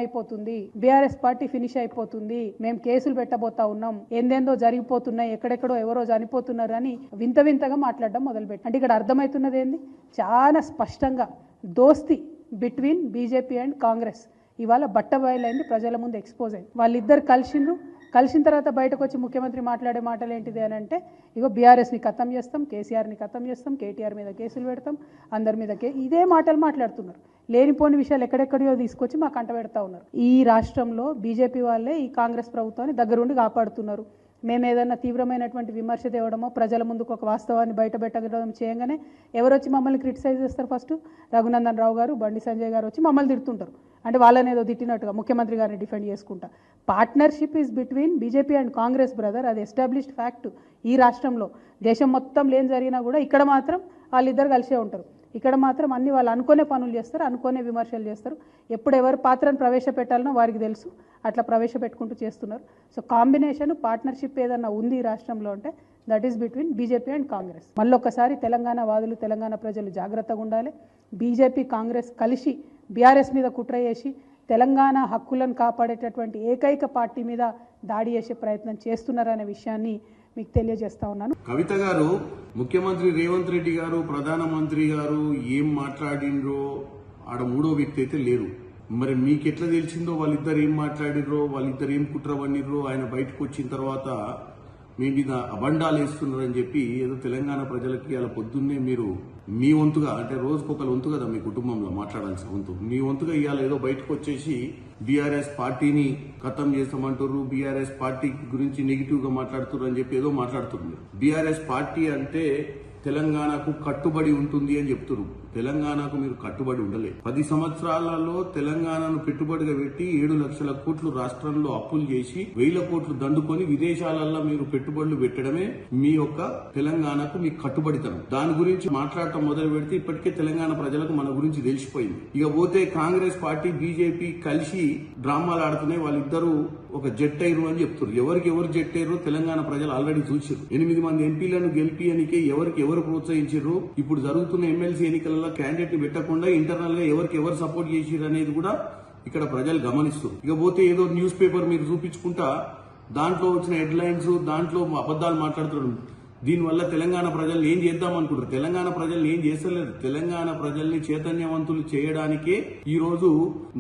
అయిపోతుంది, BRS party finish అయిపోతుంది, మేము కేసులు పెట్టబోతా ఉన్నాం, ఏందేందో జరిగిపోతున్నాయి, ఎక్కడెక్కడో ఎవరో చనిపోతున్నారు అని వింత వింతగా మాట్లాడడం మొదలుపెట్టి. అంటే ఇక్కడ అర్థమవుతున్నది ఏంది, చాలా స్పష్టంగా దోస్తి బిట్వీన్ బీజేపీ అండ్ కాంగ్రెస్ ఇవాళ బట్టబయలైంది, ప్రజల ముందు ఎక్స్పోజ్ అయింది. వాళ్ళిద్దరు కలిసిన తర్వాత బయటకు వచ్చి ముఖ్యమంత్రి మాట్లాడే మాటలు ఏంటిది అని అంటే, ఇగో బీఆర్ఎస్ని ఖతం చేస్తాం, కేసీఆర్ని ఖతం చేస్తాం, కేటీఆర్ మీద కేసులు పెడతాం, అందరి మీద ఇదే మాటలు మాట్లాడుతున్నారు. లేనిపోని విషయాలు ఎక్కడెక్కడియో తీసుకొచ్చి మాకు అంట పెడతా ఉన్నారు. ఈ రాష్ట్రంలో బీజేపీ వాళ్ళే ఈ కాంగ్రెస్ ప్రభుత్వాన్ని దగ్గరుండి కాపాడుతున్నారు. మేము ఏదైనా తీవ్రమైనటువంటి విమర్శ తేవడమో, ప్రజల ముందుకు ఒక వాస్తవాన్ని బయట పెట్టడం చేయగానే ఎవరు వచ్చి మమ్మల్ని క్రిటిసైజ్ చేస్తారు? ఫస్ట్ రఘునందన్ రావు గారు, బండి సంజయ్ గారు వచ్చి మమ్మల్ని తిడుతుంటారు. అంటే వాళ్ళని ఏదో తిట్టినట్టుగా ముఖ్యమంత్రి గారిని డిఫెండ్ చేసుకుంటా. Partnership is between BJP and Congress brother. అది ఎస్టాబ్లిష్డ్ ఫ్యాక్ట్ ఈ రాష్ట్రంలో. దేశం మొత్తం లేని జరిగినా కూడా ఇక్కడ మాత్రం వాళ్ళిద్దరు కలిసే ఉంటారు. ఇక్కడ మాత్రం అన్ని వాళ్ళు అనుకునే పనులు చేస్తారు, అనుకునే విమర్శలు చేస్తారు. ఎప్పుడు ఎవరు పాత్రను ప్రవేశపెట్టాలనో వారికి తెలుసు, అట్లా ప్రవేశపెట్టుకుంటూ చేస్తున్నారు. సో కాంబినేషన్ పార్ట్నర్షిప్ ఏదన్నా ఉంది ఈ రాష్ట్రంలో అంటే that is between BJP and Congress. మళ్ళొక్కసారి తెలంగాణ వాదులు, తెలంగాణ ప్రజలు జాగ్రత్తగా ఉండాలి. బీజేపీ కాంగ్రెస్ కలిసి బీఆర్ఎస్ మీద కుట్ర చేసి తెలంగాణ హక్కులను కాపాడేటటువంటి ఏకైక పార్టీ మీద దాడి చేసే ప్రయత్నం చేస్తున్నారనే విషయాన్ని మీకు తెలియజేస్తా ఉన్నాను. కవిత గారు, ముఖ్యమంత్రి రేవంత్ రెడ్డి గారు, ప్రధానమంత్రి గారు ఏం మాట్లాడిండ్రో ఆడ మూడో వ్యక్తి అయితే లేరు. మరి మీకు ఎట్లా తెలిసిందో వాళ్ళిద్దరు ఏం మాట్లాడిర్రో, వాళ్ళిద్దరు ఏం కుట్ర పన్నిర్రో? ఆయన బయటకు వచ్చిన తర్వాత మీ మీద అబండాలు వేస్తున్నారని చెప్పి ఏదో తెలంగాణ ప్రజలకి అలా పొద్దున్నే మీరు మీ వంతుగా, అంటే రోజుకొకరు వంతు కదా మీ కుటుంబంలో మాట్లాడాల్సిన వంతు, మీ వంతుగా ఇవాళ ఏదో బయటకు వచ్చేసి బీఆర్ఎస్ పార్టీని ఖతం చేస్తామంటారు, బీఆర్ఎస్ పార్టీ గురించి నెగిటివ్ గా మాట్లాడుతున్నారు అని చెప్పి ఏదో మాట్లాడుతున్నారు. బీఆర్ఎస్ పార్టీ అంటే తెలంగాణకు కట్టుబడి ఉంటుంది అని చెప్తున్నారు. తెలంగాణకు మీరు కట్టుబడి ఉండలేదు. 10 సంవత్సరాలలో తెలంగాణను పెట్టుబడిగా పెట్టి 7 లక్షల కోట్లు రాష్ట్రంలో అప్పులు చేసి 1000 కోట్లు దండుకొని విదేశాలలో మీరు పెట్టుబడులు పెట్టడమే మీ యొక్క తెలంగాణకు మీ కట్టుబడితనం. దాని గురించి మాట్లాడటం మొదలు పెడితే ఇప్పటికే తెలంగాణ ప్రజలకు మన గురించి తెలిసిపోయింది. ఇక పోతే కాంగ్రెస్ పార్టీ, బీజేపీ కలిసి డ్రామాలు ఆడుతున్నాయి. వాళ్ళిద్దరూ ఒక జట్ అయ్యారు అని చెప్తారు. ఎవరికి ఎవరు జట్ అయ్యారో తెలంగాణ ప్రజలు ఆల్రెడీ చూసారు. 8 మంది ఎంపీలను గెలిపియనికే ఎవరికి ఎవరు ప్రోత్సహించారు, ఇప్పుడు జరుగుతున్న ఎమ్మెల్సీ ఎన్నికలలో క్యాండిడేట్ ని పెట్టకుండా ఇంటర్నల్ గా ఎవరికి ఎవరు సపోర్ట్ చేసిరు అనేది కూడా ఇక్కడ ప్రజలు గమనిస్తారు. ఇక పోతే ఏదో న్యూస్ పేపర్ మీరు చూపించుకుంటా దాంట్లో వచ్చిన హెడ్లైన్స్, దాంట్లో అబద్దాలు మాట్లాడుతున్నారు. దీనివల్ల తెలంగాణ ప్రజల్ని ఏం చేద్దాం అనుకుంటారు? తెలంగాణ ప్రజల్ని ఏం చేస్తలేదు. తెలంగాణ ప్రజల్ని చైతన్యవంతులు చేయడానికే ఈ రోజు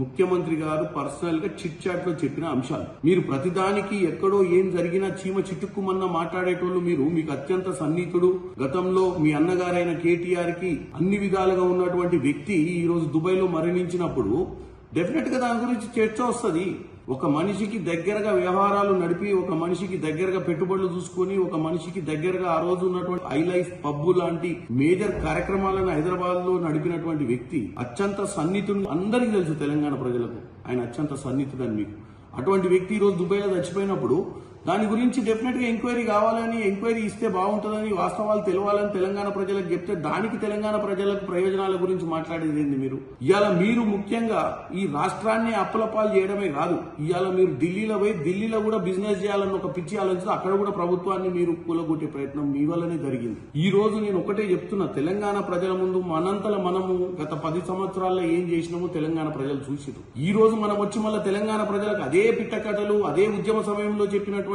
ముఖ్యమంత్రి గారు పర్సనల్ గా చిట్ చాట్ లో చెప్పిన అంశాలు. మీరు ప్రతిదానికి ఎక్కడో ఏం జరిగినా చీమ చిట్టుక్కుమన్న మాట్లాడేటోళ్ళు మీకు అత్యంత సన్నిహితుడు. గతంలో మీ అన్నగారైన కేటీఆర్ కి అన్ని విధాలుగా ఉన్నటువంటి వ్యక్తి ఈ రోజు దుబాయ్ లో మరణించినప్పుడు డెఫినెట్ గా దాని గురించి చర్చ వస్తుంది. ఒక మనిషికి దగ్గరగా వ్యవహారాలు నడిపి, ఒక మనిషికి దగ్గరగా పెట్టుబడులు చూసుకుని, ఒక మనిషికి దగ్గరగా ఆ రోజు ఉన్నటువంటి హైలైఫ్ పబ్బు లాంటి మేజర్ కార్యక్రమాలను హైదరాబాద్ లో నడిపినటువంటి వ్యక్తి అత్యంత సన్నిహితుడు. అందరికీ తెలుసు తెలంగాణ ప్రజలకు ఆయన అత్యంత సన్నిహితుడు అని. మీకు అటువంటి వ్యక్తి ఈ రోజు దుబాయ్ లో చచ్చిపోయినప్పుడు దాని గురించి డెఫినెట్ గా ఎంక్వైరీ కావాలని, ఎంక్వైరీ ఇస్తే బాగుంటుందని, వాస్తవాలు తెలవాలని తెలంగాణ ప్రజలకు చెప్తే దానికి తెలంగాణ ప్రజలకు ప్రయోజనాల గురించి మాట్లాడేది ఏంది? ఇవాళ మీరు ముఖ్యంగా ఈ రాష్ట్రాన్ని అప్పులపాలు చేయడమే కాదు, ఇవాళ మీరు ఢిల్లీలో పోయి ఢిల్లీలో కూడా బిజినెస్ చేయాలని ఒక పిచ్చి ఆలోచిస్తే అక్కడ కూడా ప్రభుత్వాన్ని మీరు కూలగొట్టే ప్రయత్నం మీ వల్లనే జరిగింది. ఈ రోజు నేను ఒకటే చెప్తున్నా, తెలంగాణ ప్రజల ముందు మనంతల మనము గత 10 సంవత్సరాల్లో ఏం చేసినామో తెలంగాణ ప్రజలు చూసిరు. ఈ రోజు మనం వచ్చి మళ్ళీ తెలంగాణ ప్రజలకు అదే పిట్టకథలు, అదే ఉద్యమ సమయంలో చెప్పినటువంటి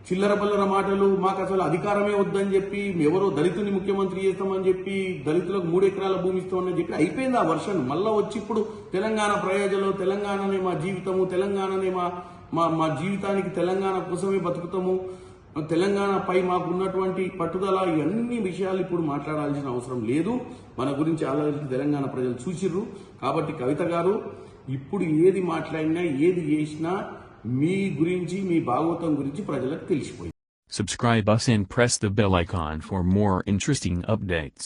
చిల్లర బల్లర మాటలు, మాకు అసలు అధికారమే వద్దని చెప్పి, ఎవరో దళితుని ముఖ్యమంత్రి చేస్తామని చెప్పి, దళితులకు 3 ఎకరాల భూమి ఇస్తామని చెప్పి అయిపోయింది ఆ వర్షన్. మళ్ళా వచ్చి ఇప్పుడు తెలంగాణ ప్రయోజనం, తెలంగాణనే మా జీవితము, తెలంగాణనే మా జీవితానికి తెలంగాణ కోసమే బతుకుతాము, తెలంగాణపై మాకు ఉన్నటువంటి పట్టుదల, ఇవన్నీ విషయాలు ఇప్పుడు మాట్లాడాల్సిన అవసరం లేదు. మన గురించి ఆలోచించి తెలంగాణ ప్రజలు చూసిర్రు. కాబట్టి కవిత గారు ఇప్పుడు ఏది మాట్లాడినా, ఏది చేసినా మీ గురించి, మీ భాగవతం గురించి ప్రజలకు తెలిసిపోయింది. Subscribe us and press the bell icon for more interesting updates.